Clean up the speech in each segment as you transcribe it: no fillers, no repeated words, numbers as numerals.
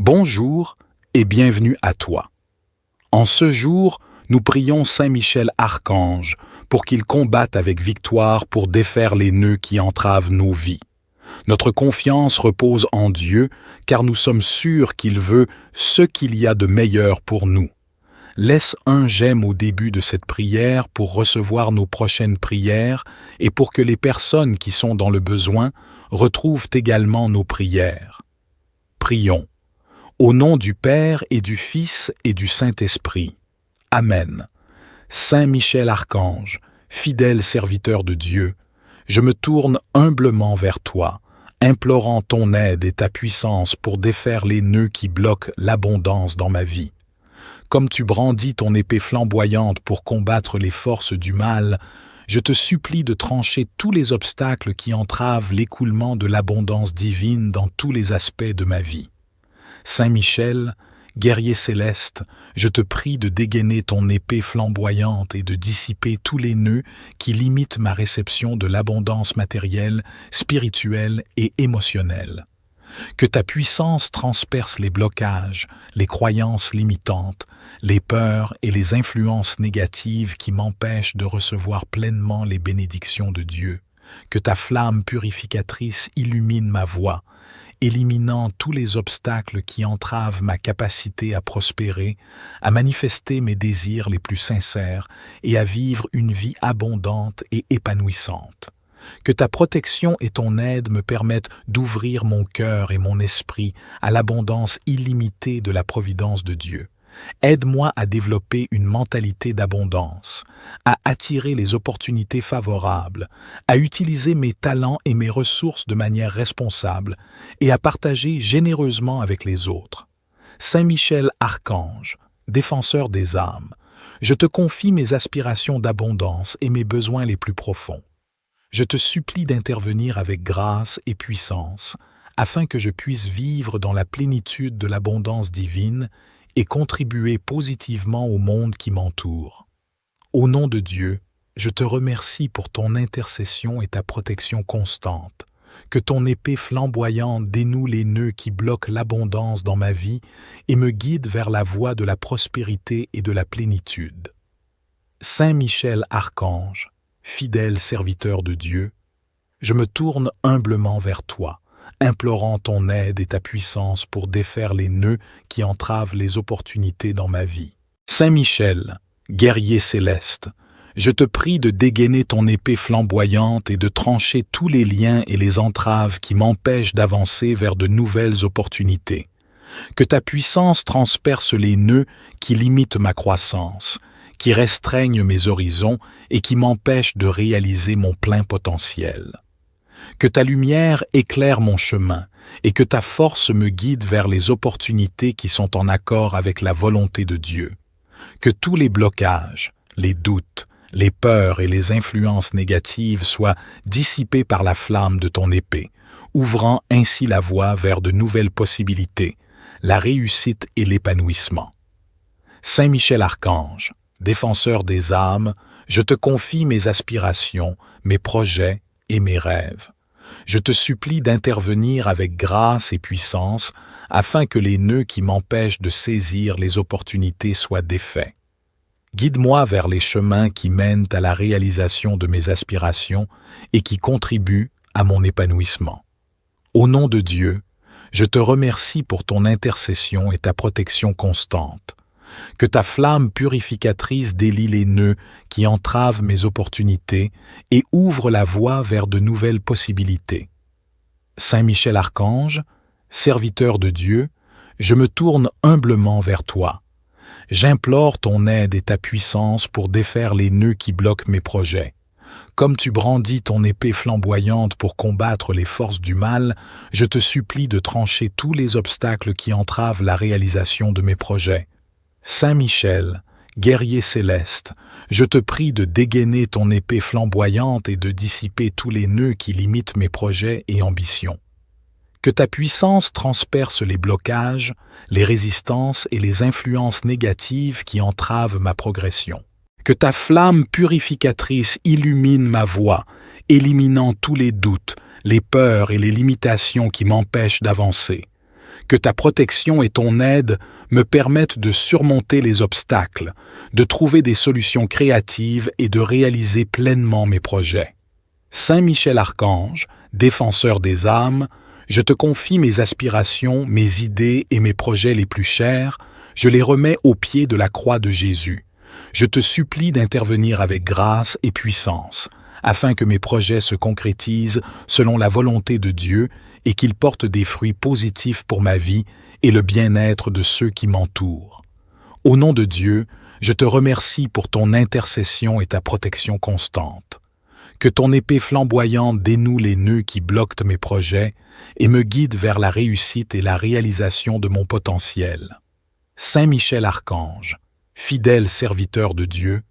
Bonjour et bienvenue à toi. En ce jour, nous prions Saint Michel Archange pour qu'il combatte avec victoire pour défaire les nœuds qui entravent nos vies. Notre confiance repose en Dieu car nous sommes sûrs qu'il veut ce qu'il y a de meilleur pour nous. Laisse un j'aime au début de cette prière pour recevoir nos prochaines prières et pour que les personnes qui sont dans le besoin retrouvent également nos prières. Prions. Au nom du Père et du Fils et du Saint-Esprit. Amen. Saint Michel Archange, fidèle serviteur de Dieu, je me tourne humblement vers toi, implorant ton aide et ta puissance pour défaire les nœuds qui bloquent l'abondance dans ma vie. Comme tu brandis ton épée flamboyante pour combattre les forces du mal, je te supplie de trancher tous les obstacles qui entravent l'écoulement de l'abondance divine dans tous les aspects de ma vie. Saint Michel, guerrier céleste, je te prie de dégainer ton épée flamboyante et de dissiper tous les nœuds qui limitent ma réception de l'abondance matérielle, spirituelle et émotionnelle. Que ta puissance transperce les blocages, les croyances limitantes, les peurs et les influences négatives qui m'empêchent de recevoir pleinement les bénédictions de Dieu. Que ta flamme purificatrice illumine ma voie, éliminant tous les obstacles qui entravent ma capacité à prospérer, à manifester mes désirs les plus sincères et à vivre une vie abondante et épanouissante. Que ta protection et ton aide me permettent d'ouvrir mon cœur et mon esprit à l'abondance illimitée de la providence de Dieu. Aide-moi à développer une mentalité d'abondance, à attirer les opportunités favorables, à utiliser mes talents et mes ressources de manière responsable et à partager généreusement avec les autres. Saint Michel Archange, défenseur des âmes, je te confie mes aspirations d'abondance et mes besoins les plus profonds. Je te supplie d'intervenir avec grâce et puissance afin que je puisse vivre dans la plénitude de l'abondance divine et contribuer positivement au monde qui m'entoure. Au nom de Dieu, je te remercie pour ton intercession et ta protection constante. Que ton épée flamboyante dénoue les nœuds qui bloquent l'abondance dans ma vie et me guide vers la voie de la prospérité et de la plénitude. Saint Michel Archange, fidèle serviteur de Dieu, je me tourne humblement vers toi, implorant ton aide et ta puissance pour défaire les nœuds qui entravent les opportunités dans ma vie. Saint Michel, guerrier céleste, je te prie de dégainer ton épée flamboyante et de trancher tous les liens et les entraves qui m'empêchent d'avancer vers de nouvelles opportunités. Que ta puissance transperce les nœuds qui limitent ma croissance, qui restreignent mes horizons et qui m'empêchent de réaliser mon plein potentiel. Que ta lumière éclaire mon chemin et que ta force me guide vers les opportunités qui sont en accord avec la volonté de Dieu. Que tous les blocages, les doutes, les peurs et les influences négatives soient dissipés par la flamme de ton épée, ouvrant ainsi la voie vers de nouvelles possibilités, la réussite et l'épanouissement. Saint Michel Archange, défenseur des âmes, je te confie mes aspirations, mes projets et mes rêves. Je te supplie d'intervenir avec grâce et puissance afin que les nœuds qui m'empêchent de saisir les opportunités soient défaits. Guide-moi vers les chemins qui mènent à la réalisation de mes aspirations et qui contribuent à mon épanouissement. Au nom de Dieu, je te remercie pour ton intercession et ta protection constante. Que ta flamme purificatrice délie les nœuds qui entravent mes opportunités et ouvre la voie vers de nouvelles possibilités. Saint Michel Archange, serviteur de Dieu, je me tourne humblement vers toi. J'implore ton aide et ta puissance pour défaire les nœuds qui bloquent mes projets. Comme tu brandis ton épée flamboyante pour combattre les forces du mal, je te supplie de trancher tous les obstacles qui entravent la réalisation de mes projets. Saint Michel, guerrier céleste, je te prie de dégainer ton épée flamboyante et de dissiper tous les nœuds qui limitent mes projets et ambitions. Que ta puissance transperce les blocages, les résistances et les influences négatives qui entravent ma progression. Que ta flamme purificatrice illumine ma voie, éliminant tous les doutes, les peurs et les limitations qui m'empêchent d'avancer. Que ta protection et ton aide me permettent de surmonter les obstacles, de trouver des solutions créatives et de réaliser pleinement mes projets. Saint Michel Archange, défenseur des âmes, je te confie mes aspirations, mes idées et mes projets les plus chers, je les remets aux pieds de la croix de Jésus. Je te supplie d'intervenir avec grâce et puissance, afin que mes projets se concrétisent selon la volonté de Dieu et qu'ils portent des fruits positifs pour ma vie et le bien-être de ceux qui m'entourent. Au nom de Dieu, je te remercie pour ton intercession et ta protection constante. Que ton épée flamboyante dénoue les nœuds qui bloquent mes projets et me guide vers la réussite et la réalisation de mon potentiel. Saint Michel Archange, fidèle serviteur de Dieu,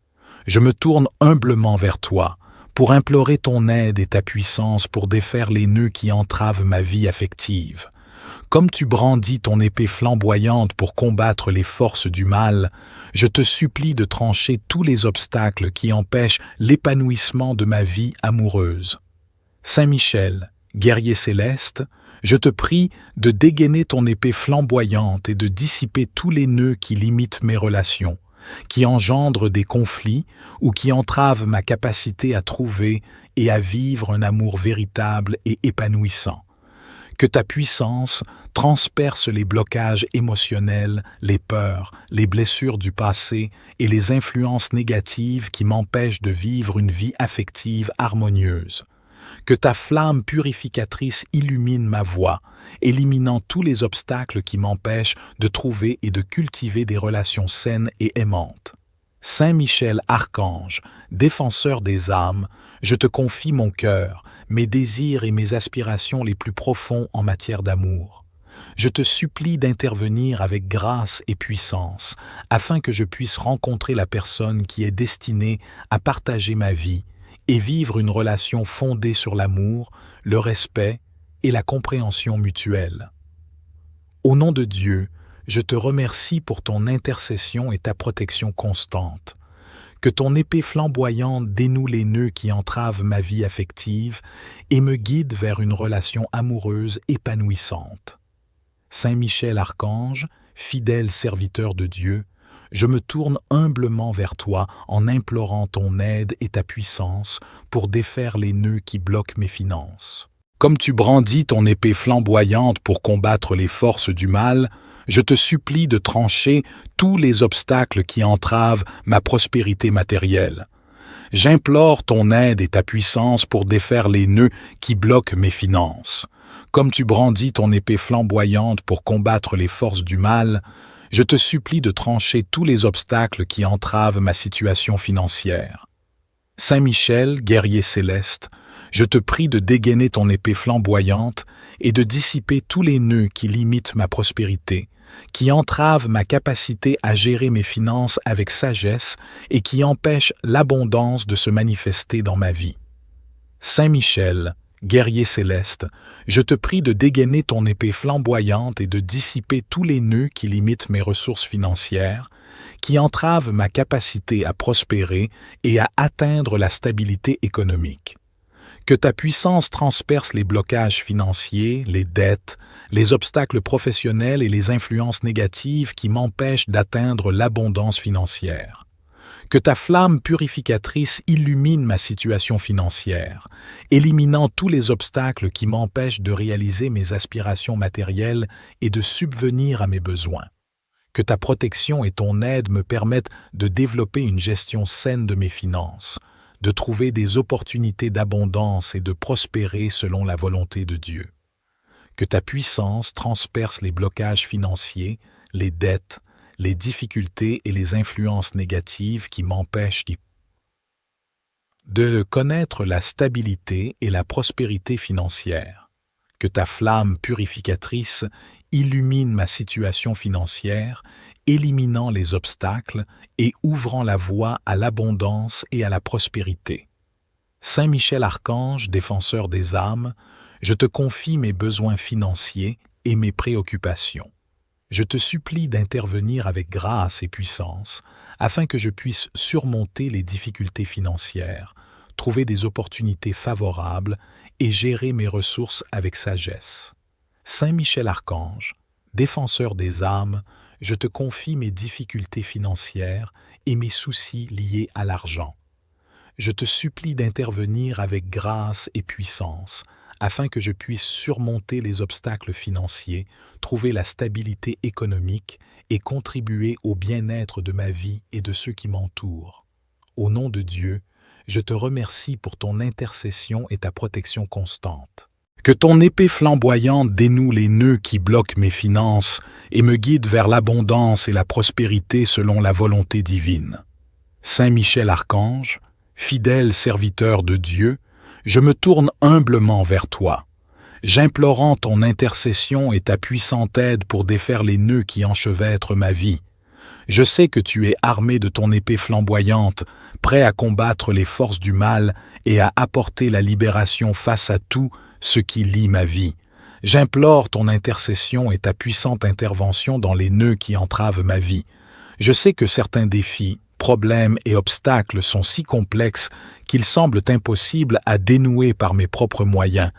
je me tourne humblement vers toi pour implorer ton aide et ta puissance pour défaire les nœuds qui entravent ma vie affective. Comme tu brandis ton épée flamboyante pour combattre les forces du mal, je te supplie de trancher tous les obstacles qui empêchent l'épanouissement de ma vie amoureuse. Saint Michel, guerrier céleste, je te prie de dégainer ton épée flamboyante et de dissiper tous les nœuds qui limitent mes relations, qui engendrent des conflits ou qui entravent ma capacité à trouver et à vivre un amour véritable et épanouissant. Que ta puissance transperce les blocages émotionnels, les peurs, les blessures du passé et les influences négatives qui m'empêchent de vivre une vie affective harmonieuse. Que ta flamme purificatrice illumine ma voie, éliminant tous les obstacles qui m'empêchent de trouver et de cultiver des relations saines et aimantes. Saint Michel Archange, défenseur des âmes, je te confie mon cœur, mes désirs et mes aspirations les plus profonds en matière d'amour. Je te supplie d'intervenir avec grâce et puissance, afin que je puisse rencontrer la personne qui est destinée à partager ma vie et vivre une relation fondée sur l'amour, le respect et la compréhension mutuelle. Au nom de Dieu, je te remercie pour ton intercession et ta protection constante. Que ton épée flamboyante dénoue les nœuds qui entravent ma vie affective et me guide vers une relation amoureuse épanouissante. Saint Michel Archange, fidèle serviteur de Dieu, je me tourne humblement vers toi en implorant ton aide et ta puissance pour défaire les nœuds qui bloquent mes finances. Comme tu brandis ton épée flamboyante pour combattre les forces du mal, je te supplie de trancher tous les obstacles qui entravent ma prospérité matérielle. J'implore ton aide et ta puissance pour défaire les nœuds qui bloquent mes finances. Comme tu brandis ton épée flamboyante pour combattre les forces du mal, je te supplie de trancher tous les obstacles qui entravent ma situation financière. Saint Michel, guerrier céleste, je te prie de dégainer ton épée flamboyante et de dissiper tous les nœuds qui limitent ma prospérité, qui entravent ma capacité à gérer mes finances avec sagesse et qui empêchent l'abondance de se manifester dans ma vie. Saint Michel, guerrier céleste, je te prie de dégainer ton épée flamboyante et de dissiper tous les nœuds qui limitent mes ressources financières, qui entravent ma capacité à prospérer et à atteindre la stabilité économique. Que ta puissance transperce les blocages financiers, les dettes, les obstacles professionnels et les influences négatives qui m'empêchent d'atteindre l'abondance financière. Que ta flamme purificatrice illumine ma situation financière, éliminant tous les obstacles qui m'empêchent de réaliser mes aspirations matérielles et de subvenir à mes besoins. Que ta protection et ton aide me permettent de développer une gestion saine de mes finances, de trouver des opportunités d'abondance et de prospérer selon la volonté de Dieu. Que ta puissance transperce les blocages financiers, les dettes, les difficultés et les influences négatives qui m'empêchent de connaître la stabilité et la prospérité financière. Que ta flamme purificatrice illumine ma situation financière, éliminant les obstacles et ouvrant la voie à l'abondance et à la prospérité. Saint Michel Archange, défenseur des âmes, je te confie mes besoins financiers et mes préoccupations. Je te supplie d'intervenir avec grâce et puissance afin que je puisse surmonter les difficultés financières, trouver des opportunités favorables et gérer mes ressources avec sagesse. Saint Michel Archange, défenseur des âmes, je te confie mes difficultés financières et mes soucis liés à l'argent. Je te supplie d'intervenir avec grâce et puissance, afin que je puisse surmonter les obstacles financiers, trouver la stabilité économique et contribuer au bien-être de ma vie et de ceux qui m'entourent. Au nom de Dieu, je te remercie pour ton intercession et ta protection constante. Que ton épée flamboyante dénoue les nœuds qui bloquent mes finances et me guide vers l'abondance et la prospérité selon la volonté divine. Saint Michel Archange, fidèle serviteur de Dieu, je me tourne humblement vers toi, j'implorant ton intercession et ta puissante aide pour défaire les nœuds qui enchevêtrent ma vie. Je sais que tu es armé de ton épée flamboyante, prêt à combattre les forces du mal et à apporter la libération face à tout ce qui lie ma vie. J'implore ton intercession et ta puissante intervention dans les nœuds qui entravent ma vie. Je sais que certains défis, problèmes et obstacles sont si complexes qu'ils semblent impossibles à dénouer par mes propres moyens.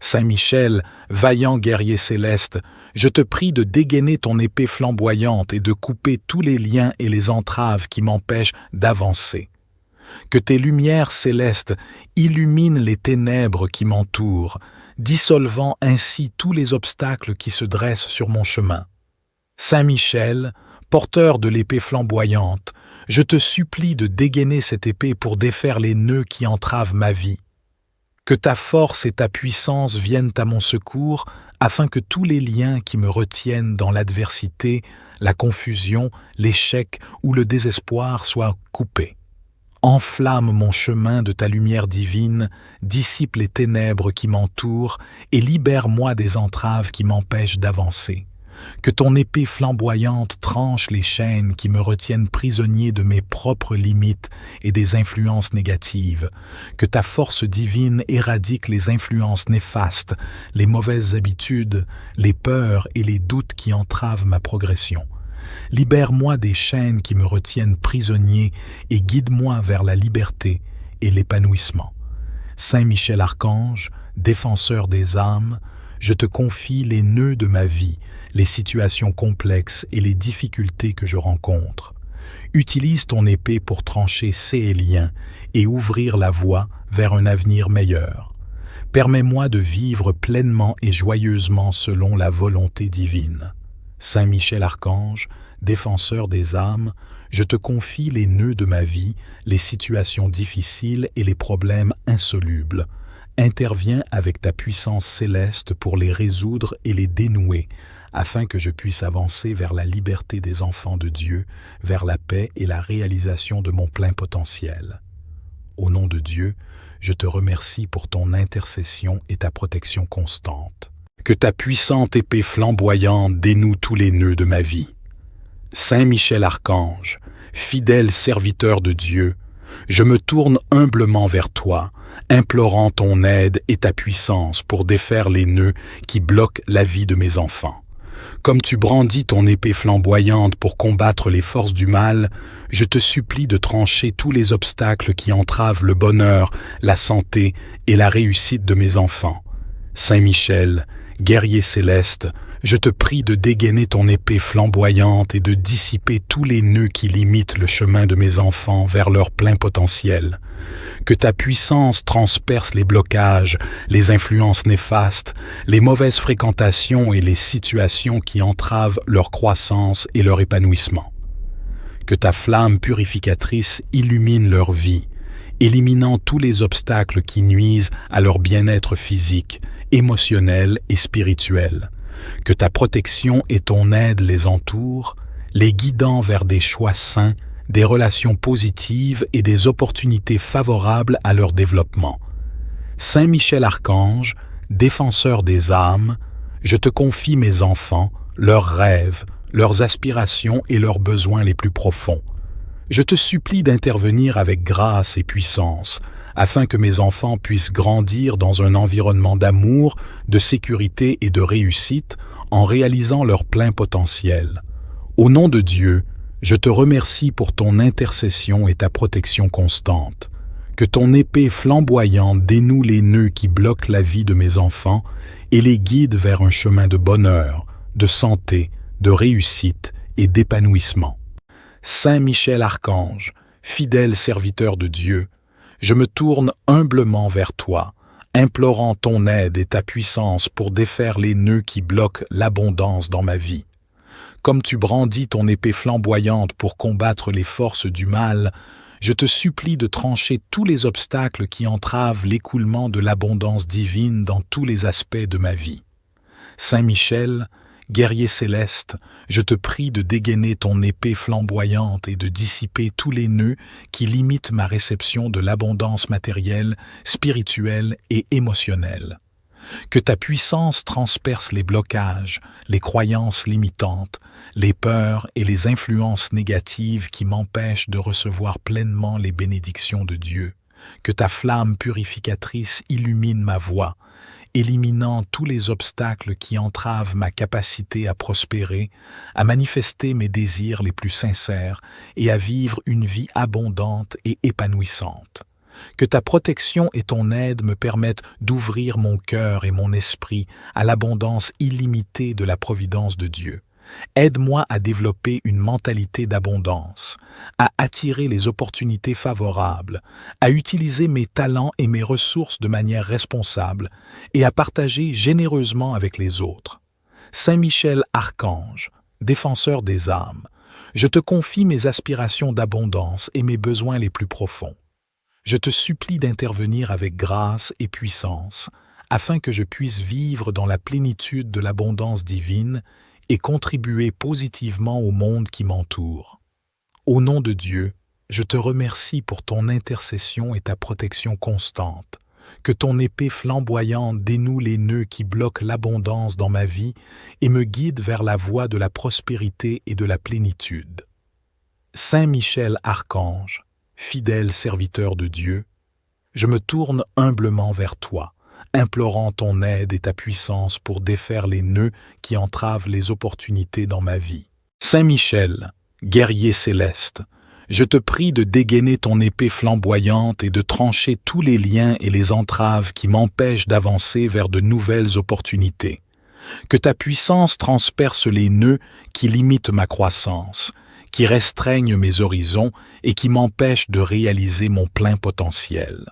Saint Michel, vaillant guerrier céleste, je te prie de dégainer ton épée flamboyante et de couper tous les liens et les entraves qui m'empêchent d'avancer. Que tes lumières célestes illuminent les ténèbres qui m'entourent, dissolvant ainsi tous les obstacles qui se dressent sur mon chemin. Saint Michel, porteur de l'épée flamboyante, je te supplie de dégainer cette épée pour défaire les nœuds qui entravent ma vie. Que ta force et ta puissance viennent à mon secours afin que tous les liens qui me retiennent dans l'adversité, la confusion, l'échec ou le désespoir soient coupés. Enflamme mon chemin de ta lumière divine, dissipe les ténèbres qui m'entourent et libère-moi des entraves qui m'empêchent d'avancer. Que ton épée flamboyante tranche les chaînes qui me retiennent prisonnier de mes propres limites et des influences négatives. Que ta force divine éradique les influences néfastes, les mauvaises habitudes, les peurs et les doutes qui entravent ma progression. Libère-moi des chaînes qui me retiennent prisonnier et guide-moi vers la liberté et l'épanouissement. Saint Michel Archange, défenseur des âmes, je te confie les nœuds de ma vie, les situations complexes et les difficultés que je rencontre. Utilise ton épée pour trancher ces liens et ouvrir la voie vers un avenir meilleur. Permets-moi de vivre pleinement et joyeusement selon la volonté divine. Saint Michel Archange, défenseur des âmes, je te confie les nœuds de ma vie, les situations difficiles et les problèmes insolubles. Interviens avec ta puissance céleste pour les résoudre et les dénouer, afin que je puisse avancer vers la liberté des enfants de Dieu, vers la paix et la réalisation de mon plein potentiel. Au nom de Dieu, je te remercie pour ton intercession et ta protection constante. Que ta puissante épée flamboyante dénoue tous les nœuds de ma vie. Saint Michel Archange, fidèle serviteur de Dieu, je me tourne humblement vers toi, implorant ton aide et ta puissance pour défaire les nœuds qui bloquent la vie de mes enfants. Comme tu brandis ton épée flamboyante pour combattre les forces du mal, je te supplie de trancher tous les obstacles qui entravent le bonheur, la santé et la réussite de mes enfants. Saint Michel, guerrier céleste, je te prie de dégainer ton épée flamboyante et de dissiper tous les nœuds qui limitent le chemin de mes enfants vers leur plein potentiel. Que ta puissance transperce les blocages, les influences néfastes, les mauvaises fréquentations et les situations qui entravent leur croissance et leur épanouissement. Que ta flamme purificatrice illumine leur vie, éliminant tous les obstacles qui nuisent à leur bien-être physique, émotionnel et spirituel. Que ta protection et ton aide les entourent, les guidant vers des choix sains, des relations positives et des opportunités favorables à leur développement. Saint Michel Archange, défenseur des âmes, je te confie mes enfants, leurs rêves, leurs aspirations et leurs besoins les plus profonds. Je te supplie d'intervenir avec grâce et puissance, afin que mes enfants puissent grandir dans un environnement d'amour, de sécurité et de réussite en réalisant leur plein potentiel. Au nom de Dieu, je te remercie pour ton intercession et ta protection constante. Que ton épée flamboyante dénoue les nœuds qui bloquent la vie de mes enfants et les guide vers un chemin de bonheur, de santé, de réussite et d'épanouissement. Saint Michel Archange, fidèle serviteur de Dieu, je me tourne humblement vers toi, implorant ton aide et ta puissance pour défaire les nœuds qui bloquent l'abondance dans ma vie. Comme tu brandis ton épée flamboyante pour combattre les forces du mal, je te supplie de trancher tous les obstacles qui entravent l'écoulement de l'abondance divine dans tous les aspects de ma vie. Saint Michel, guerrier céleste, je te prie de dégainer ton épée flamboyante et de dissiper tous les nœuds qui limitent ma réception de l'abondance matérielle, spirituelle et émotionnelle. Que ta puissance transperce les blocages, les croyances limitantes, les peurs et les influences négatives qui m'empêchent de recevoir pleinement les bénédictions de Dieu. Que ta flamme purificatrice illumine ma voie, éliminant tous les obstacles qui entravent ma capacité à prospérer, à manifester mes désirs les plus sincères et à vivre une vie abondante et épanouissante. Que ta protection et ton aide me permettent d'ouvrir mon cœur et mon esprit à l'abondance illimitée de la providence de Dieu. Aide-moi à développer une mentalité d'abondance, à attirer les opportunités favorables, à utiliser mes talents et mes ressources de manière responsable et à partager généreusement avec les autres. Saint Michel Archange, défenseur des âmes, je te confie mes aspirations d'abondance et mes besoins les plus profonds. Je te supplie d'intervenir avec grâce et puissance, afin que je puisse vivre dans la plénitude de l'abondance divine et contribuer positivement au monde qui m'entoure. Au nom de Dieu, je te remercie pour ton intercession et ta protection constante. Que ton épée flamboyante dénoue les nœuds qui bloquent l'abondance dans ma vie et me guide vers la voie de la prospérité et de la plénitude. Saint Michel Archange, fidèle serviteur de Dieu, je me tourne humblement vers toi, implorant ton aide et ta puissance pour défaire les nœuds qui entravent les opportunités dans ma vie. Saint Michel, guerrier céleste, je te prie de dégainer ton épée flamboyante et de trancher tous les liens et les entraves qui m'empêchent d'avancer vers de nouvelles opportunités. Que ta puissance transperce les nœuds qui limitent ma croissance, qui restreignent mes horizons et qui m'empêchent de réaliser mon plein potentiel.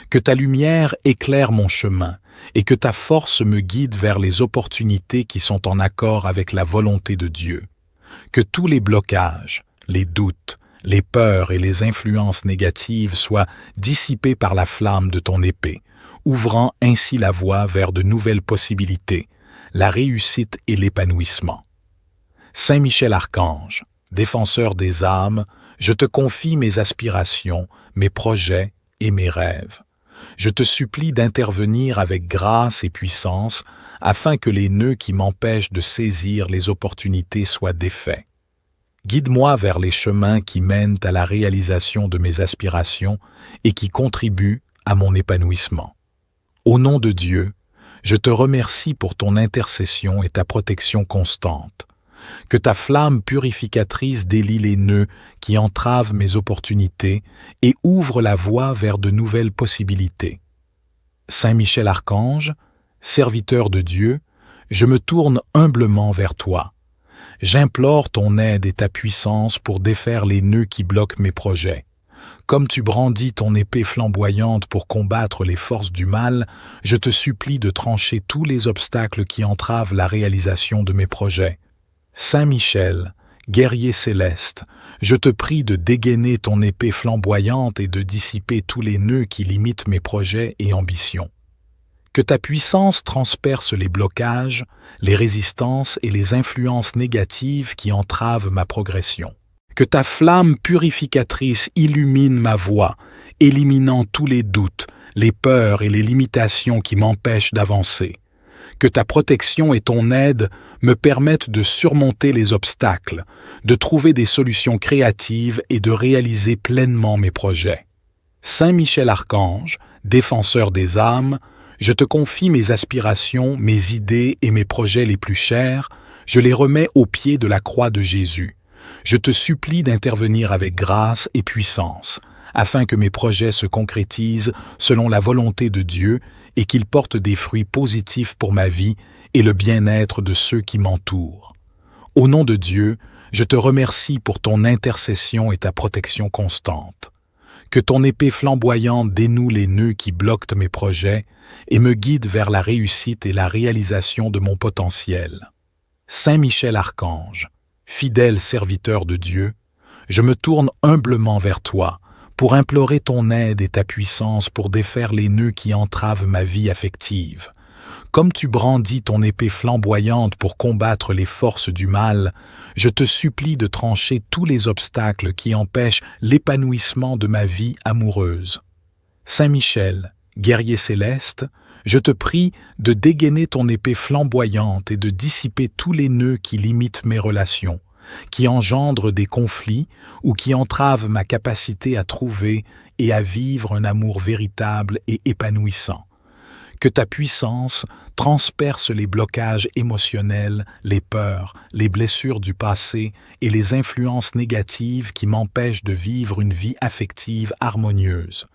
Que ta lumière éclaire mon chemin et que ta force me guide vers les opportunités qui sont en accord avec la volonté de Dieu. Que tous les blocages, les doutes, les peurs et les influences négatives soient dissipés par la flamme de ton épée, ouvrant ainsi la voie vers de nouvelles possibilités, la réussite et l'épanouissement. Saint Michel Archange, défenseur des âmes, je te confie mes aspirations, mes projets et mes rêves. Je te supplie d'intervenir avec grâce et puissance afin que les nœuds qui m'empêchent de saisir les opportunités soient défaits. Guide-moi vers les chemins qui mènent à la réalisation de mes aspirations et qui contribuent à mon épanouissement. Au nom de Dieu, je te remercie pour ton intercession et ta protection constante. Que ta flamme purificatrice délie les nœuds qui entravent mes opportunités et ouvre la voie vers de nouvelles possibilités. Saint Michel Archange, serviteur de Dieu, je me tourne humblement vers toi. J'implore ton aide et ta puissance pour défaire les nœuds qui bloquent mes projets. Comme tu brandis ton épée flamboyante pour combattre les forces du mal, je te supplie de trancher tous les obstacles qui entravent la réalisation de mes projets. Saint Michel, guerrier céleste, je te prie de dégainer ton épée flamboyante et de dissiper tous les nœuds qui limitent mes projets et ambitions. Que ta puissance transperce les blocages, les résistances et les influences négatives qui entravent ma progression. Que ta flamme purificatrice illumine ma voie, éliminant tous les doutes, les peurs et les limitations qui m'empêchent d'avancer. Que ta protection et ton aide me permettent de surmonter les obstacles, de trouver des solutions créatives et de réaliser pleinement mes projets. Saint Michel Archange, défenseur des âmes, je te confie mes aspirations, mes idées et mes projets les plus chers, je les remets aux pieds de la croix de Jésus. Je te supplie d'intervenir avec grâce et puissance, afin que mes projets se concrétisent selon la volonté de Dieu et qu'ils portent des fruits positifs pour ma vie et le bien-être de ceux qui m'entourent. Au nom de Dieu, je te remercie pour ton intercession et ta protection constante. Que ton épée flamboyante dénoue les nœuds qui bloquent mes projets et me guide vers la réussite et la réalisation de mon potentiel. Saint Michel Archange, fidèle serviteur de Dieu, je me tourne humblement vers toi pour implorer ton aide et ta puissance pour défaire les nœuds qui entravent ma vie affective. Comme tu brandis ton épée flamboyante pour combattre les forces du mal, je te supplie de trancher tous les obstacles qui empêchent l'épanouissement de ma vie amoureuse. Saint Michel, guerrier céleste, je te prie de dégainer ton épée flamboyante et de dissiper tous les nœuds qui limitent mes relations, qui engendrent des conflits ou qui entravent ma capacité à trouver et à vivre un amour véritable et épanouissant. Que ta puissance transperce les blocages émotionnels, les peurs, les blessures du passé et les influences négatives qui m'empêchent de vivre une vie affective harmonieuse.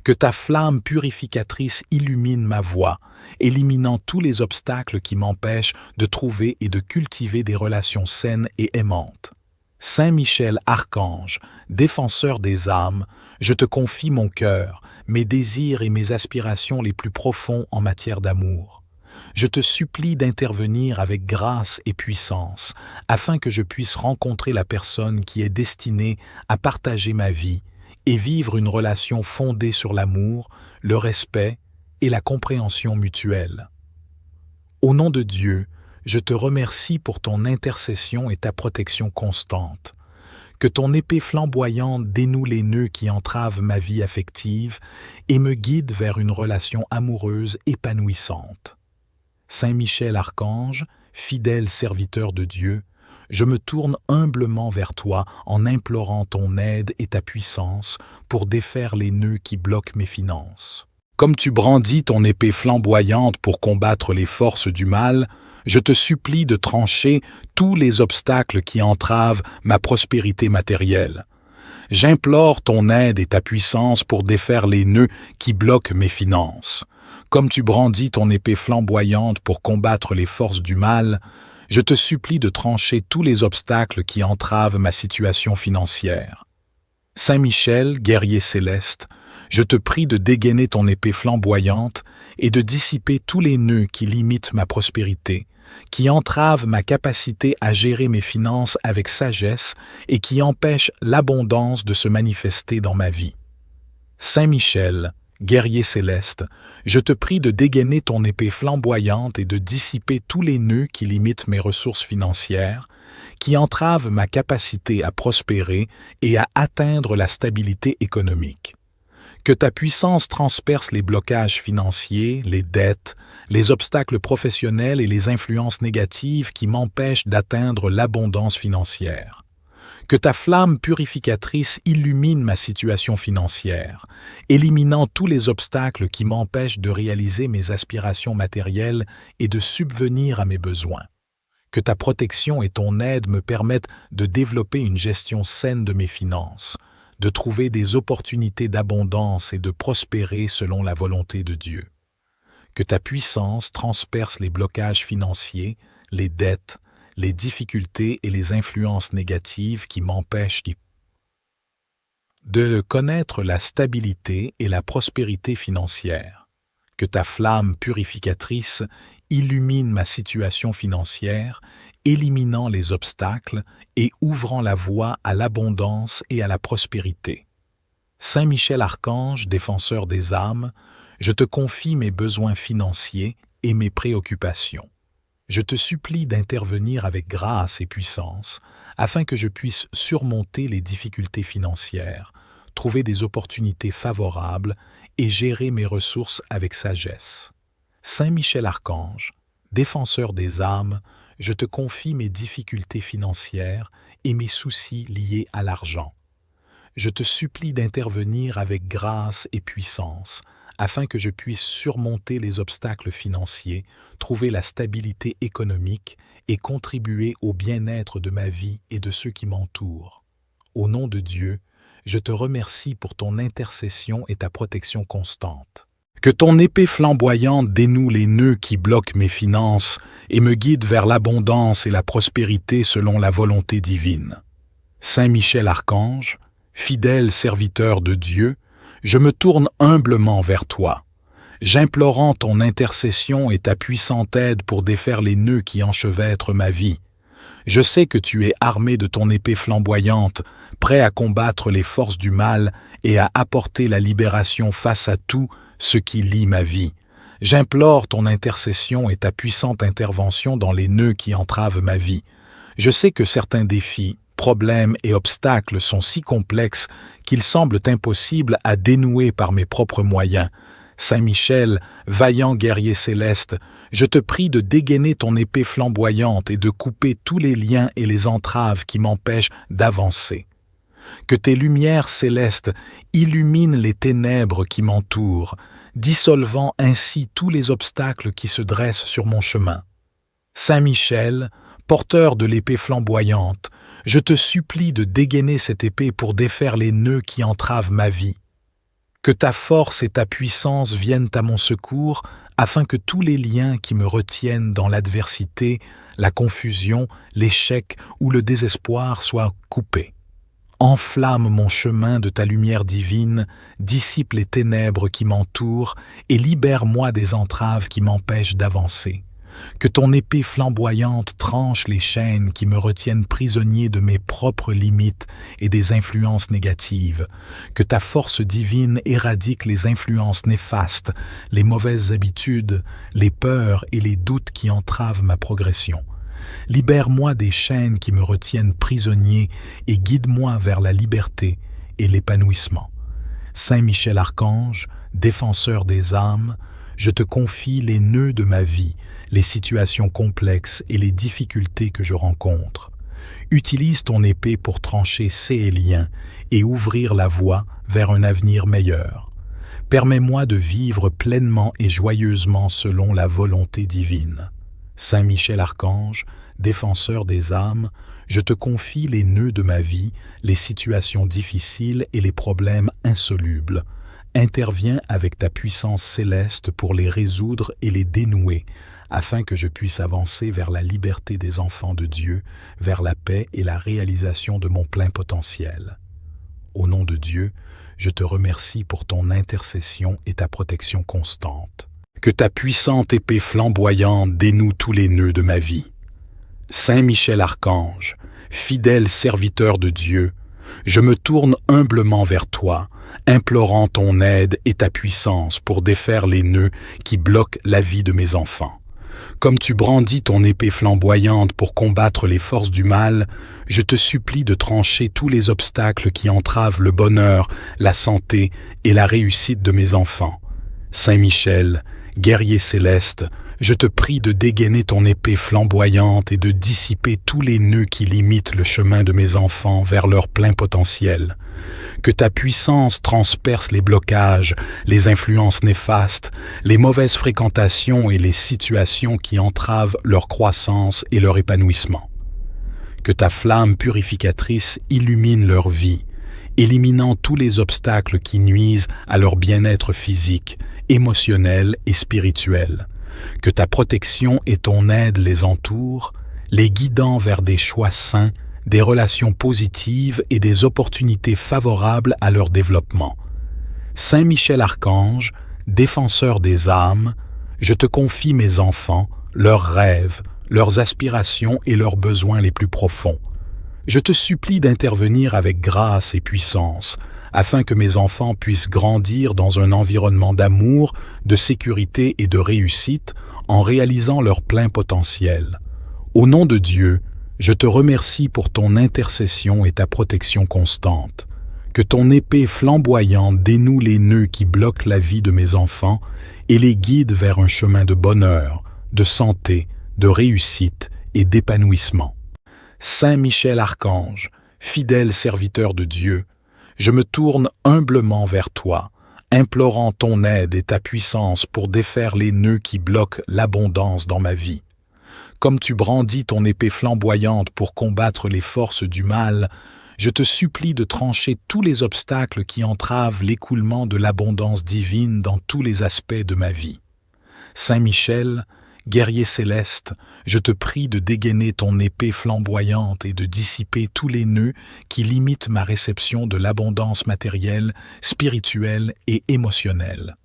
Que ta flamme purificatrice illumine ma voie, éliminant tous les obstacles qui m'empêchent de trouver et de cultiver des relations saines et aimantes. Saint Michel Archange, défenseur des âmes, je te confie mon cœur, mes désirs et mes aspirations les plus profonds en matière d'amour. Je te supplie d'intervenir avec grâce et puissance, afin que je puisse rencontrer la personne qui est destinée à partager ma vie et vivre une relation fondée sur l'amour, le respect et la compréhension mutuelle. Au nom de Dieu, je te remercie pour ton intercession et ta protection constante. Que ton épée flamboyante dénoue les nœuds qui entravent ma vie affective et me guide vers une relation amoureuse épanouissante. Saint Michel Archange, fidèle serviteur de Dieu, je me tourne humblement vers toi en implorant ton aide et ta puissance pour défaire les nœuds qui bloquent mes finances. Comme tu brandis ton épée flamboyante pour combattre les forces du mal, je te supplie de trancher tous les obstacles qui entravent ma prospérité matérielle. J'implore ton aide et ta puissance pour défaire les nœuds qui bloquent mes finances. Comme tu brandis ton épée flamboyante pour combattre les forces du mal, je te supplie de trancher tous les obstacles qui entravent ma situation financière. Saint Michel, guerrier céleste, je te prie de dégainer ton épée flamboyante et de dissiper tous les nœuds qui limitent ma prospérité, qui entravent ma capacité à gérer mes finances avec sagesse et qui empêchent l'abondance de se manifester dans ma vie. Saint Michel, guerrier céleste, je te prie de dégainer ton épée flamboyante et de dissiper tous les nœuds qui limitent mes ressources financières, qui entravent ma capacité à prospérer et à atteindre la stabilité économique. Que ta puissance transperce les blocages financiers, les dettes, les obstacles professionnels et les influences négatives qui m'empêchent d'atteindre l'abondance financière. Que ta flamme purificatrice illumine ma situation financière, éliminant tous les obstacles qui m'empêchent de réaliser mes aspirations matérielles et de subvenir à mes besoins. Que ta protection et ton aide me permettent de développer une gestion saine de mes finances, de trouver des opportunités d'abondance et de prospérer selon la volonté de Dieu. Que ta puissance transperce les blocages financiers, les dettes, les difficultés et les influences négatives qui m'empêchent de connaître la stabilité et la prospérité financière. Que ta flamme purificatrice illumine ma situation financière, éliminant les obstacles et ouvrant la voie à l'abondance et à la prospérité. Saint Michel Archange, défenseur des âmes, je te confie mes besoins financiers et mes préoccupations. Je te supplie d'intervenir avec grâce et puissance afin que je puisse surmonter les difficultés financières, trouver des opportunités favorables et gérer mes ressources avec sagesse. Saint Michel Archange, défenseur des âmes, je te confie mes difficultés financières et mes soucis liés à l'argent. Je te supplie d'intervenir avec grâce et puissance afin que je puisse surmonter les obstacles financiers, trouver la stabilité économique et contribuer au bien-être de ma vie et de ceux qui m'entourent. Au nom de Dieu, je te remercie pour ton intercession et ta protection constante. Que ton épée flamboyante dénoue les nœuds qui bloquent mes finances et me guide vers l'abondance et la prospérité selon la volonté divine. Saint Michel Archange, fidèle serviteur de Dieu, je me tourne humblement vers toi, j'implorant ton intercession et ta puissante aide pour défaire les nœuds qui enchevêtrent ma vie. Je sais que tu es armé de ton épée flamboyante, prêt à combattre les forces du mal et à apporter la libération face à tout ce qui lie ma vie. J'implore ton intercession et ta puissante intervention dans les nœuds qui entravent ma vie. Je sais que certains défis, problèmes et obstacles sont si complexes qu'ils semblent impossibles à dénouer par mes propres moyens. Saint Michel, vaillant guerrier céleste, je te prie de dégainer ton épée flamboyante et de couper tous les liens et les entraves qui m'empêchent d'avancer. Que tes lumières célestes illuminent les ténèbres qui m'entourent, dissolvant ainsi tous les obstacles qui se dressent sur mon chemin. Saint Michel, porteur de l'épée flamboyante, je te supplie de dégainer cette épée pour défaire les nœuds qui entravent ma vie. Que ta force et ta puissance viennent à mon secours afin que tous les liens qui me retiennent dans l'adversité, la confusion, l'échec ou le désespoir soient coupés. Enflamme mon chemin de ta lumière divine, dissipe les ténèbres qui m'entourent et libère-moi des entraves qui m'empêchent d'avancer. Que ton épée flamboyante tranche les chaînes qui me retiennent prisonnier de mes propres limites et des influences négatives. Que ta force divine éradique les influences néfastes, les mauvaises habitudes, les peurs et les doutes qui entravent ma progression. Libère-moi des chaînes qui me retiennent prisonnier et guide-moi vers la liberté et l'épanouissement. Saint Michel Archange, défenseur des âmes, je te confie les nœuds de ma vie, les situations complexes et les difficultés que je rencontre. Utilise ton épée pour trancher ces liens et ouvrir la voie vers un avenir meilleur. Permets-moi de vivre pleinement et joyeusement selon la volonté divine. Saint Michel Archange, défenseur des âmes, je te confie les nœuds de ma vie, les situations difficiles et les problèmes insolubles. Interviens avec ta puissance céleste pour les résoudre et les dénouer, afin que je puisse avancer vers la liberté des enfants de Dieu, vers la paix et la réalisation de mon plein potentiel. Au nom de Dieu, je te remercie pour ton intercession et ta protection constante. Que ta puissante épée flamboyante dénoue tous les nœuds de ma vie. Saint Michel Archange, fidèle serviteur de Dieu, je me tourne humblement vers toi, implorant ton aide et ta puissance pour défaire les nœuds qui bloquent la vie de mes enfants. Comme tu brandis ton épée flamboyante pour combattre les forces du mal, je te supplie de trancher tous les obstacles qui entravent le bonheur, la santé et la réussite de mes enfants. Saint Michel, guerrier céleste, je te prie de dégainer ton épée flamboyante et de dissiper tous les nœuds qui limitent le chemin de mes enfants vers leur plein potentiel. Que ta puissance transperce les blocages, les influences néfastes, les mauvaises fréquentations et les situations qui entravent leur croissance et leur épanouissement. Que ta flamme purificatrice illumine leur vie, éliminant tous les obstacles qui nuisent à leur bien-être physique, émotionnel et spirituel. Que ta protection et ton aide les entourent, les guidant vers des choix sains, des relations positives et des opportunités favorables à leur développement. Saint Michel Archange, défenseur des âmes, je te confie mes enfants, leurs rêves, leurs aspirations et leurs besoins les plus profonds. Je te supplie d'intervenir avec grâce et puissance, afin que mes enfants puissent grandir dans un environnement d'amour, de sécurité et de réussite en réalisant leur plein potentiel. Au nom de Dieu, je te remercie pour ton intercession et ta protection constante. Que ton épée flamboyante dénoue les nœuds qui bloquent la vie de mes enfants et les guide vers un chemin de bonheur, de santé, de réussite et d'épanouissement. Saint Michel Archange, fidèle serviteur de Dieu, je me tourne humblement vers toi, implorant ton aide et ta puissance pour défaire les nœuds qui bloquent l'abondance dans ma vie. Comme tu brandis ton épée flamboyante pour combattre les forces du mal, je te supplie de trancher tous les obstacles qui entravent l'écoulement de l'abondance divine dans tous les aspects de ma vie. Saint Michel, guerrier céleste, je te prie de dégainer ton épée flamboyante et de dissiper tous les nœuds qui limitent ma réception de l'abondance matérielle, spirituelle et émotionnelle.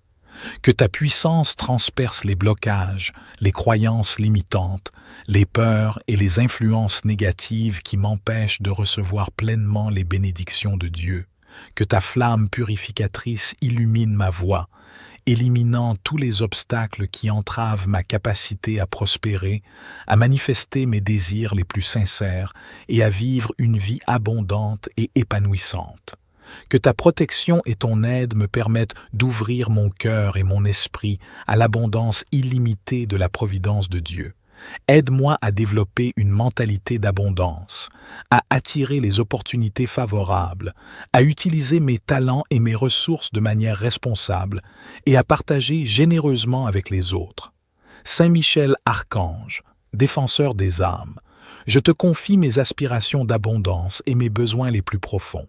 Que ta puissance transperce les blocages, les croyances limitantes, les peurs et les influences négatives qui m'empêchent de recevoir pleinement les bénédictions de Dieu. Que ta flamme purificatrice illumine ma voie, éliminant tous les obstacles qui entravent ma capacité à prospérer, à manifester mes désirs les plus sincères et à vivre une vie abondante et épanouissante. Que ta protection et ton aide me permettent d'ouvrir mon cœur et mon esprit à l'abondance illimitée de la providence de Dieu. Aide-moi à développer une mentalité d'abondance, à attirer les opportunités favorables, à utiliser mes talents et mes ressources de manière responsable et à partager généreusement avec les autres. Saint Michel Archange, défenseur des âmes, je te confie mes aspirations d'abondance et mes besoins les plus profonds.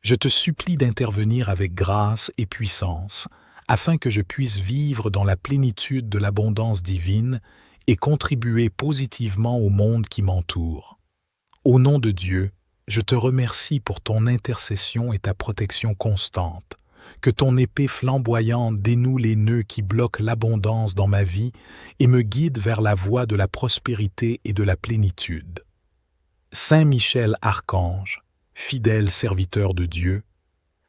Je te supplie d'intervenir avec grâce et puissance, afin que je puisse vivre dans la plénitude de l'abondance divine et contribuer positivement au monde qui m'entoure. Au nom de Dieu, je te remercie pour ton intercession et ta protection constante. Que ton épée flamboyante dénoue les nœuds qui bloquent l'abondance dans ma vie et me guide vers la voie de la prospérité et de la plénitude. Saint Michel Archange, fidèle serviteur de Dieu,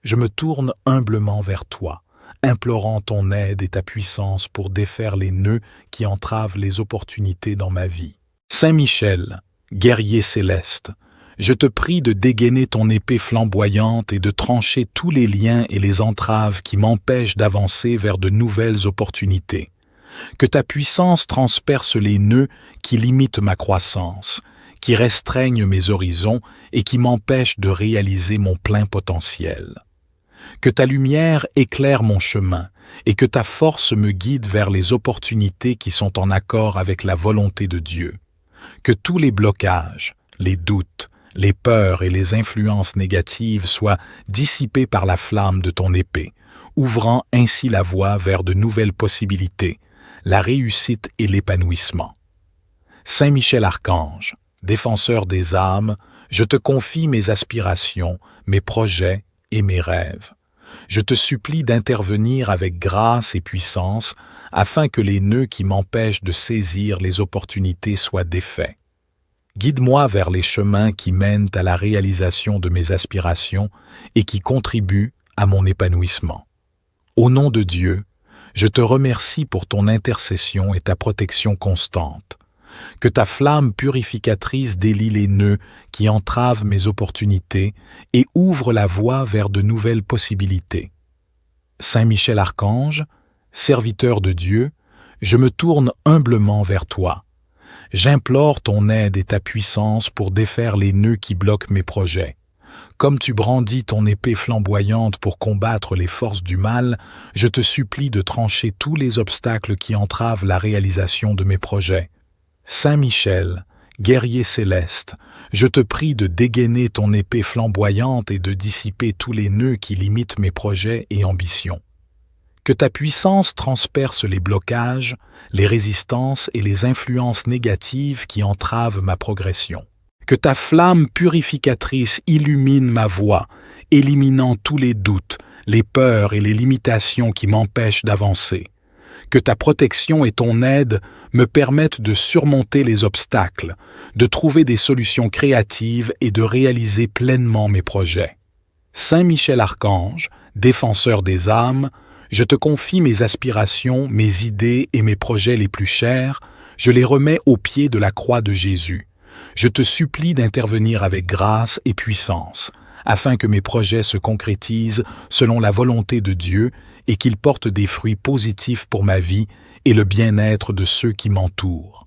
je me tourne humblement vers toi, implorant ton aide et ta puissance pour défaire les nœuds qui entravent les opportunités dans ma vie. Saint Michel, guerrier céleste, je te prie de dégainer ton épée flamboyante et de trancher tous les liens et les entraves qui m'empêchent d'avancer vers de nouvelles opportunités. Que ta puissance transperce les nœuds qui limitent ma croissance, qui restreignent mes horizons et qui m'empêchent de réaliser mon plein potentiel. Que ta lumière éclaire mon chemin et que ta force me guide vers les opportunités qui sont en accord avec la volonté de Dieu. Que tous les blocages, les doutes, les peurs et les influences négatives soient dissipés par la flamme de ton épée, ouvrant ainsi la voie vers de nouvelles possibilités, la réussite et l'épanouissement. Saint Michel Archange, défenseur des âmes, je te confie mes aspirations, mes projets et mes rêves. Je te supplie d'intervenir avec grâce et puissance afin que les nœuds qui m'empêchent de saisir les opportunités soient défaits. Guide-moi vers les chemins qui mènent à la réalisation de mes aspirations et qui contribuent à mon épanouissement. Au nom de Dieu, je te remercie pour ton intercession et ta protection constante. Que ta flamme purificatrice délie les nœuds qui entravent mes opportunités et ouvre la voie vers de nouvelles possibilités. Saint Michel Archange, serviteur de Dieu, je me tourne humblement vers toi. J'implore ton aide et ta puissance pour défaire les nœuds qui bloquent mes projets. Comme tu brandis ton épée flamboyante pour combattre les forces du mal, je te supplie de trancher tous les obstacles qui entravent la réalisation de mes projets. Saint Michel, guerrier céleste, je te prie de dégainer ton épée flamboyante et de dissiper tous les nœuds qui limitent mes projets et ambitions. Que ta puissance transperce les blocages, les résistances et les influences négatives qui entravent ma progression. Que ta flamme purificatrice illumine ma voie, éliminant tous les doutes, les peurs et les limitations qui m'empêchent d'avancer. Que ta protection et ton aide me permettent de surmonter les obstacles, de trouver des solutions créatives et de réaliser pleinement mes projets. Saint Michel Archange, défenseur des âmes, je te confie mes aspirations, mes idées et mes projets les plus chers, je les remets aux pieds de la croix de Jésus. Je te supplie d'intervenir avec grâce et puissance, afin que mes projets se concrétisent selon la volonté de Dieu et qu'ils portent des fruits positifs pour ma vie et le bien-être de ceux qui m'entourent.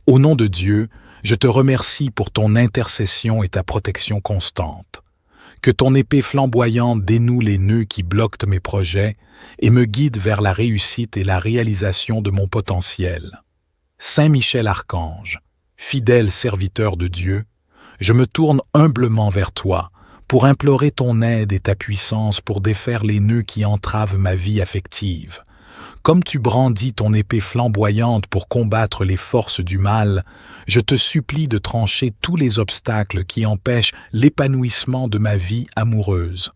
Au nom de Dieu, je te remercie pour ton intercession et ta protection constante. Que ton épée flamboyante dénoue les nœuds qui bloquent mes projets et me guide vers la réussite et la réalisation de mon potentiel. Saint Michel Archange, fidèle serviteur de Dieu, je me tourne humblement vers toi, pour implorer ton aide et ta puissance pour défaire les nœuds qui entravent ma vie affective. Comme tu brandis ton épée flamboyante pour combattre les forces du mal, je te supplie de trancher tous les obstacles qui empêchent l'épanouissement de ma vie amoureuse.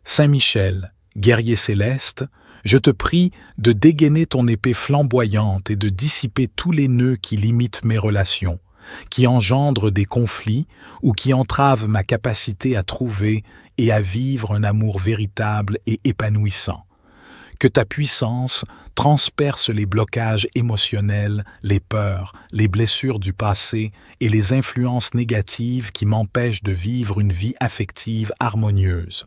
Saint Michel, guerrier céleste, je te prie de dégainer ton épée flamboyante et de dissiper tous les nœuds qui limitent mes relations, qui engendrent des conflits ou qui entravent ma capacité à trouver et à vivre un amour véritable et épanouissant. Que ta puissance transperce les blocages émotionnels, les peurs, les blessures du passé et les influences négatives qui m'empêchent de vivre une vie affective harmonieuse.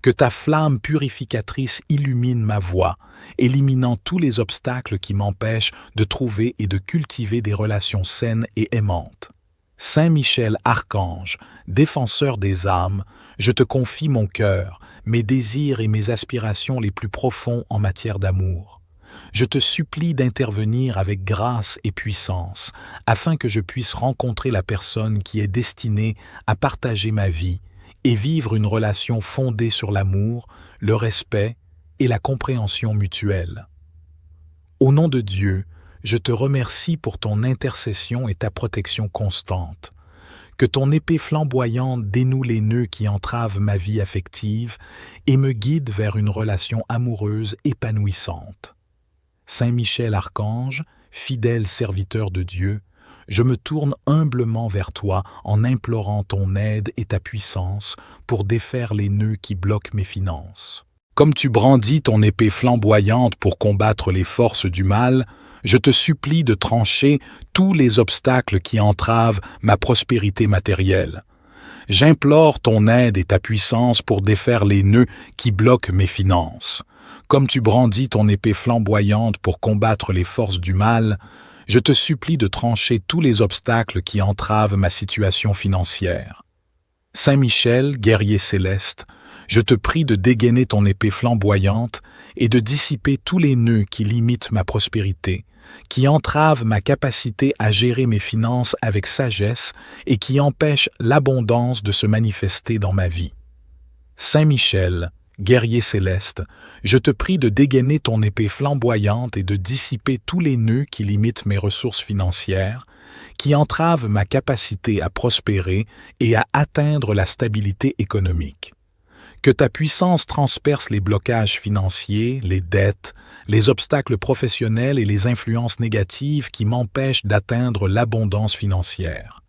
Que ta flamme purificatrice illumine ma voie, éliminant tous les obstacles qui m'empêchent de trouver et de cultiver des relations saines et aimantes. Saint Michel Archange, défenseur des âmes, je te confie mon cœur, mes désirs et mes aspirations les plus profonds en matière d'amour. Je te supplie d'intervenir avec grâce et puissance, afin que je puisse rencontrer la personne qui est destinée à partager ma vie et vivre une relation fondée sur l'amour, le respect et la compréhension mutuelle. Au nom de Dieu, je te remercie pour ton intercession et ta protection constante. Que ton épée flamboyante dénoue les nœuds qui entravent ma vie affective et me guide vers une relation amoureuse épanouissante. Saint Michel Archange, fidèle serviteur de Dieu, je me tourne humblement vers toi en implorant ton aide et ta puissance pour défaire les nœuds qui bloquent mes finances. Comme tu brandis ton épée flamboyante pour combattre les forces du mal, je te supplie de trancher tous les obstacles qui entravent ma prospérité matérielle. J'implore ton aide et ta puissance pour défaire les nœuds qui bloquent mes finances. Comme tu brandis ton épée flamboyante pour combattre les forces du mal, je te supplie de trancher tous les obstacles qui entravent ma situation financière. Saint Michel, guerrier céleste, je te prie de dégainer ton épée flamboyante et de dissiper tous les nœuds qui limitent ma prospérité, qui entravent ma capacité à gérer mes finances avec sagesse et qui empêchent l'abondance de se manifester dans ma vie. Saint Michel, guerrier céleste, je te prie de dégainer ton épée flamboyante et de dissiper tous les nœuds qui limitent mes ressources financières, qui entravent ma capacité à prospérer et à atteindre la stabilité économique. Que ta puissance transperce les blocages financiers, les dettes, les obstacles professionnels et les influences négatives qui m'empêchent d'atteindre l'abondance financière.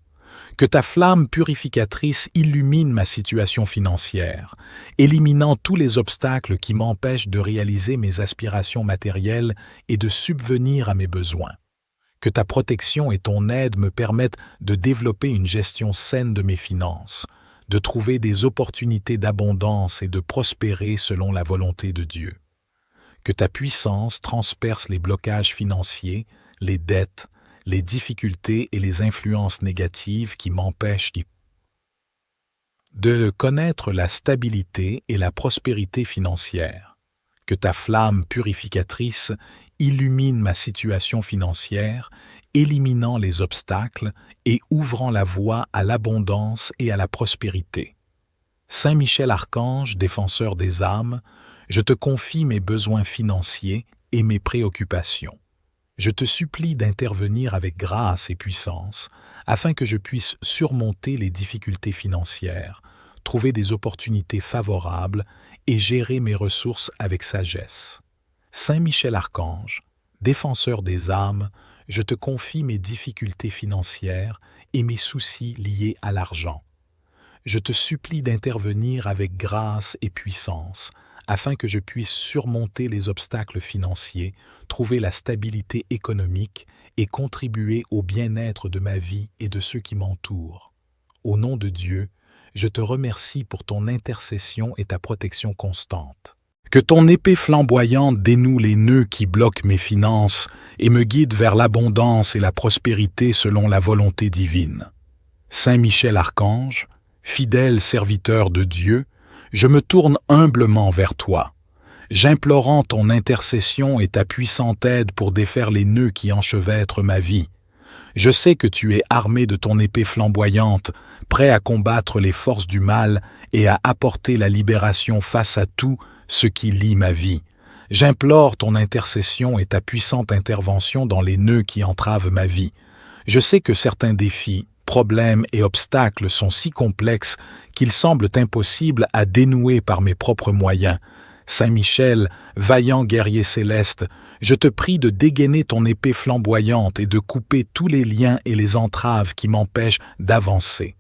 Que ta flamme purificatrice illumine ma situation financière, éliminant tous les obstacles qui m'empêchent de réaliser mes aspirations matérielles et de subvenir à mes besoins. Que ta protection et ton aide me permettent de développer une gestion saine de mes finances, de trouver des opportunités d'abondance et de prospérer selon la volonté de Dieu. Que ta puissance transperce les blocages financiers, les dettes, les difficultés et les influences négatives qui m'empêchent de connaître la stabilité et la prospérité financière. Que ta flamme purificatrice illumine ma situation financière, éliminant les obstacles et ouvrant la voie à l'abondance et à la prospérité. Saint Michel Archange, défenseur des âmes, je te confie mes besoins financiers et mes préoccupations. Je te supplie d'intervenir avec grâce et puissance afin que je puisse surmonter les difficultés financières, trouver des opportunités favorables et gérer mes ressources avec sagesse. Saint Michel Archange, défenseur des âmes, je te confie mes difficultés financières et mes soucis liés à l'argent. Je te supplie d'intervenir avec grâce et puissance afin que je puisse surmonter les obstacles financiers, trouver la stabilité économique et contribuer au bien-être de ma vie et de ceux qui m'entourent. Au nom de Dieu, je te remercie pour ton intercession et ta protection constante. Que ton épée flamboyante dénoue les nœuds qui bloquent mes finances et me guide vers l'abondance et la prospérité selon la volonté divine. Saint Michel Archange, fidèle serviteur de Dieu, je me tourne humblement vers toi, j'implorant ton intercession et ta puissante aide pour défaire les nœuds qui enchevêtrent ma vie. Je sais que tu es armé de ton épée flamboyante, prêt à combattre les forces du mal et à apporter la libération face à tout ce qui lie ma vie. J'implore ton intercession et ta puissante intervention dans les nœuds qui entravent ma vie. Je sais que certains défis, problèmes et obstacles sont si complexes qu'ils semblent impossibles à dénouer par mes propres moyens. Saint Michel, vaillant guerrier céleste, je te prie de dégainer ton épée flamboyante et de couper tous les liens et les entraves qui m'empêchent d'avancer.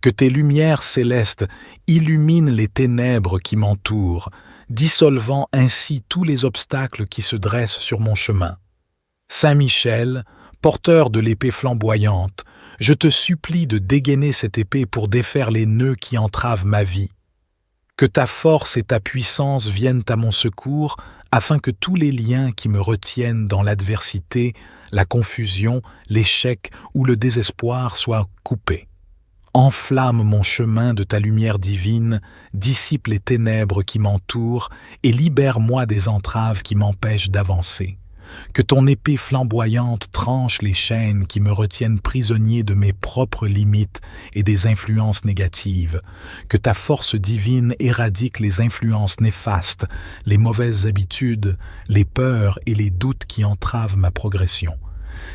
Que tes lumières célestes illuminent les ténèbres qui m'entourent, dissolvant ainsi tous les obstacles qui se dressent sur mon chemin. Saint Michel, porteur de l'épée flamboyante, je te supplie de dégainer cette épée pour défaire les nœuds qui entravent ma vie. Que ta force et ta puissance viennent à mon secours afin que tous les liens qui me retiennent dans l'adversité, la confusion, l'échec ou le désespoir soient coupés. Enflamme mon chemin de ta lumière divine, dissipe les ténèbres qui m'entourent et libère-moi des entraves qui m'empêchent d'avancer. Que ton épée flamboyante tranche les chaînes qui me retiennent prisonnier de mes propres limites et des influences négatives. Que ta force divine éradique les influences néfastes, les mauvaises habitudes, les peurs et les doutes qui entravent ma progression.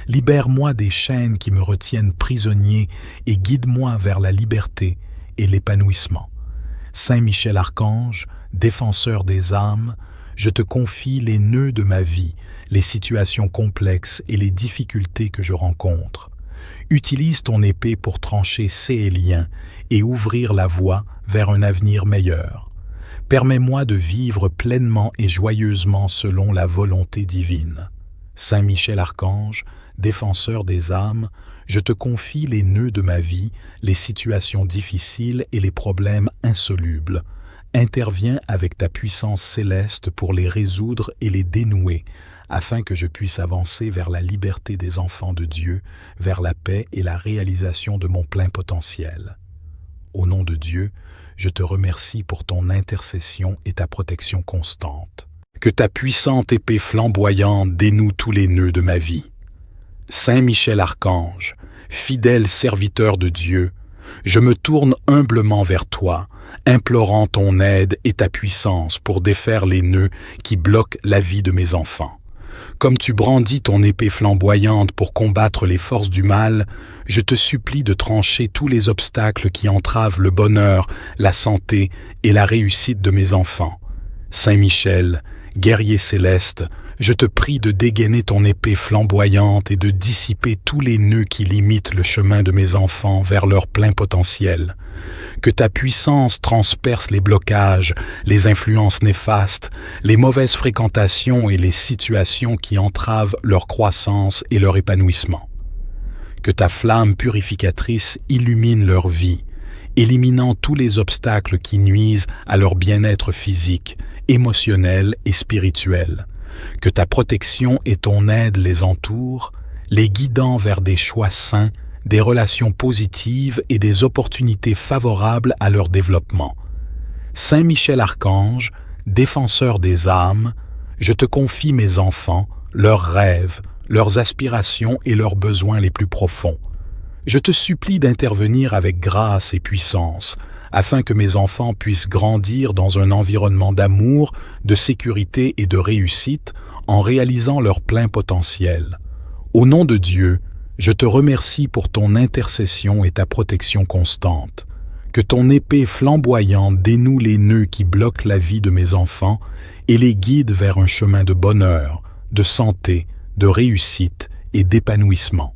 Libère-moi des chaînes qui me retiennent prisonnier et guide-moi vers la liberté et l'épanouissement. Saint Michel Archange, défenseur des âmes, je te confie les nœuds de ma vie, les situations complexes et les difficultés que je rencontre. Utilise ton épée pour trancher ces liens et ouvrir la voie vers un avenir meilleur. Permets-moi de vivre pleinement et joyeusement selon la volonté divine. Saint Michel Archange, défenseur des âmes, je te confie les nœuds de ma vie, les situations difficiles et les problèmes insolubles. Interviens avec ta puissance céleste pour les résoudre et les dénouer, afin que je puisse avancer vers la liberté des enfants de Dieu, vers la paix et la réalisation de mon plein potentiel. Au nom de Dieu, je te remercie pour ton intercession et ta protection constante. Que ta puissante épée flamboyante dénoue tous les nœuds de ma vie. Saint Michel Archange, fidèle serviteur de Dieu, je me tourne humblement vers toi, implorant ton aide et ta puissance pour défaire les nœuds qui bloquent la vie de mes enfants. Comme tu brandis ton épée flamboyante pour combattre les forces du mal, je te supplie de trancher tous les obstacles qui entravent le bonheur, la santé et la réussite de mes enfants. Saint Michel, guerrier céleste, je te prie de dégainer ton épée flamboyante et de dissiper tous les nœuds qui limitent le chemin de mes enfants vers leur plein potentiel. Que ta puissance transperce les blocages, les influences néfastes, les mauvaises fréquentations et les situations qui entravent leur croissance et leur épanouissement. Que ta flamme purificatrice illumine leur vie, éliminant tous les obstacles qui nuisent à leur bien-être physique, émotionnel et spirituel. Que ta protection et ton aide les entourent, les guidant vers des choix sains, des relations positives et des opportunités favorables à leur développement. Saint Michel Archange, défenseur des âmes, je te confie mes enfants, leurs rêves, leurs aspirations et leurs besoins les plus profonds. Je te supplie d'intervenir avec grâce et puissance, afin que mes enfants puissent grandir dans un environnement d'amour, de sécurité et de réussite en réalisant leur plein potentiel. Au nom de Dieu, je te remercie pour ton intercession et ta protection constante. Que ton épée flamboyante dénoue les nœuds qui bloquent la vie de mes enfants et les guide vers un chemin de bonheur, de santé, de réussite et d'épanouissement.